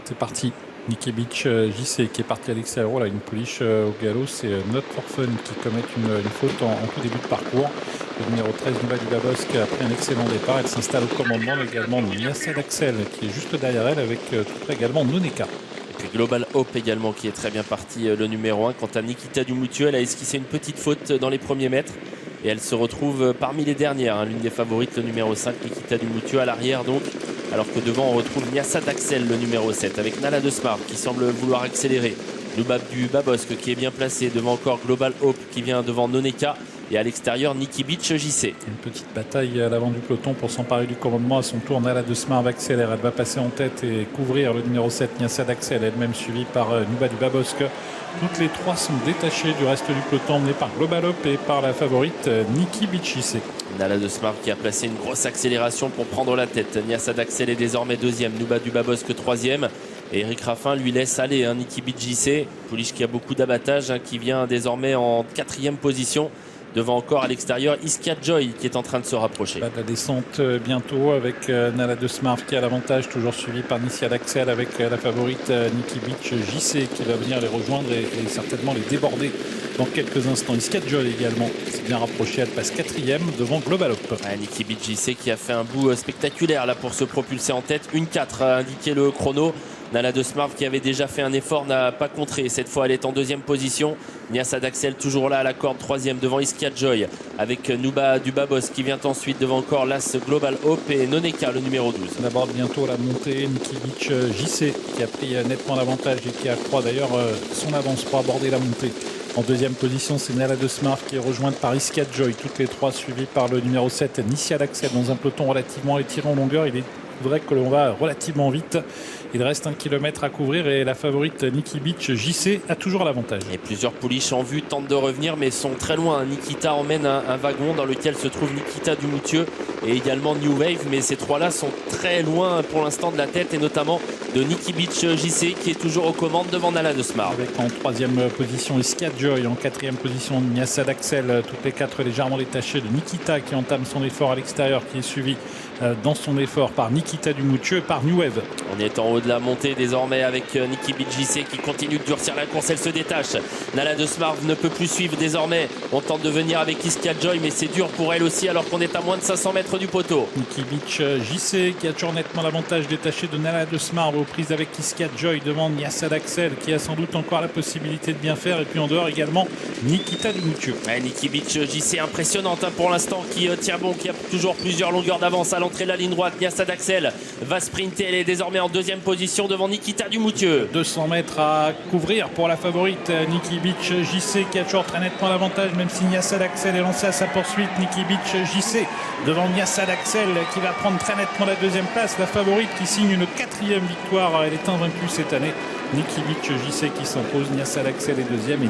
C'est parti. Niki Beach JC qui est parti à l'extérieur. Là, une pouliche au galop. C'est Not for Fun qui commet une faute en tout début de parcours. Le numéro 13, Nuba du Babos, qui a pris un excellent départ. Elle s'installe au commandement. Également Niassa d'Axel qui est juste derrière elle avec tout près également Noneka. Et puis Global Hope également qui est très bien parti, le numéro 1. Quant à Nikita Dumutieu, elle a esquissé une petite faute dans les premiers mètres. Et elle se retrouve parmi les dernières, l'une des favorites, le numéro 5, Nikita Dumutieu à l'arrière donc. Alors que devant on retrouve Niassa d'Axel, le numéro 7, avec Nala de Smart qui semble vouloir accélérer. Nuba du Babosque qui est bien placé, devant encore Global Hope qui vient devant Noneka. Et à l'extérieur, Niki Beach JC. Une petite bataille à l'avant du peloton pour s'emparer du commandement. À son tour, Nala de Smart accélère. Elle va passer en tête et couvrir le numéro 7, Niassa d'Axel, elle-même suivie par Nuba du Babosque. Toutes les trois sont détachées du reste du peloton, emmenées par Global Hope et par la favorite Niki Beach JC. Nala de Smart qui a placé une grosse accélération pour prendre la tête. Niassa d'Axel est désormais deuxième, Nuba du Babosque troisième. Et Eric Raffin lui laisse aller Niki Beach JC. Pouliche qui a beaucoup d'abattage, qui vient désormais en quatrième position. Devant encore à l'extérieur Iskia Joy qui est en train de se rapprocher. La descente bientôt avec Nala de Smart qui a l'avantage, toujours suivi par Niassa d'Axel avec la favorite Niki Beach JC qui va venir les rejoindre et certainement les déborder dans quelques instants. Iskia Joy également s'est bien rapprochée, elle passe quatrième devant Global Hope. Niki Beach JC qui a fait un bout spectaculaire là pour se propulser en tête. 1-4 a indiqué le chrono. Nala de Smart qui avait déjà fait un effort n'a pas contré. Cette fois elle est en deuxième position. Niassa d'Axel toujours là à la corde, troisième devant Iskia Joy avec Nuba du Babos qui vient ensuite devant encore l'As Global Hope et Noneka le numéro 12. On aborde bientôt la montée. Niki Beach JC qui a pris nettement l'avantage et qui accroît d'ailleurs son avance pour aborder la montée. En deuxième position, c'est Nala de Smart qui est rejointe par Iskia Joy, toutes les trois suivies par le numéro 7, Niassa d'Axel, dans un peloton relativement étiré en longueur. Il est vrai que l'on va relativement vite. Il reste 1 kilomètre à couvrir et la favorite Niki Beach JC a toujours l'avantage. Et plusieurs pouliches en vue tentent de revenir mais sont très loin. Nikita emmène un wagon dans lequel se trouve Nikita Dumutieu et également New Wave, mais ces trois-là sont très loin pour l'instant de la tête et notamment de Niki Beach JC qui est toujours aux commandes devant Nala de Smart. Avec en troisième position Iskia Joy, en quatrième position Niassa d'Axel, toutes les quatre légèrement détachées de Nikita qui entame son effort à l'extérieur, qui est suivi dans son effort par Nikita Dumutieu et par New Wave. On est en haut de la montée désormais avec Niki Beach JC qui continue de durcir la course, elle se détache. Nala de Smart ne peut plus suivre désormais. On tente de venir avec Iskia Joy mais c'est dur pour elle aussi alors qu'on est à moins de 500 mètres du poteau. Niki Beach JC qui a toujours nettement l'avantage, détaché de Nala de Smart aux prises avec Iskia Joy devant Niassa d'Axel qui a sans doute encore la possibilité de bien faire, et puis en dehors également Nikita Dumutieu. Niki Beach JC impressionnante pour l'instant qui tient bon, qui a toujours plusieurs longueurs d'avance à l'entrée de la ligne droite. Niassa d'Axel va sprinter, elle est désormais en deuxième position devant Nikita Dumutieu. 200 mètres à couvrir pour la favorite Niki Beach JC qui a toujours très nettement l'avantage, même si Niassa d'Axel est lancé à sa poursuite. Niki Beach JC devant Niassa d'Axel qui va prendre très nettement la deuxième place. La favorite qui signe une quatrième victoire, elle est invaincue cette année. Niki Beach JC qui s'impose, Niassa d'Axel est deuxième et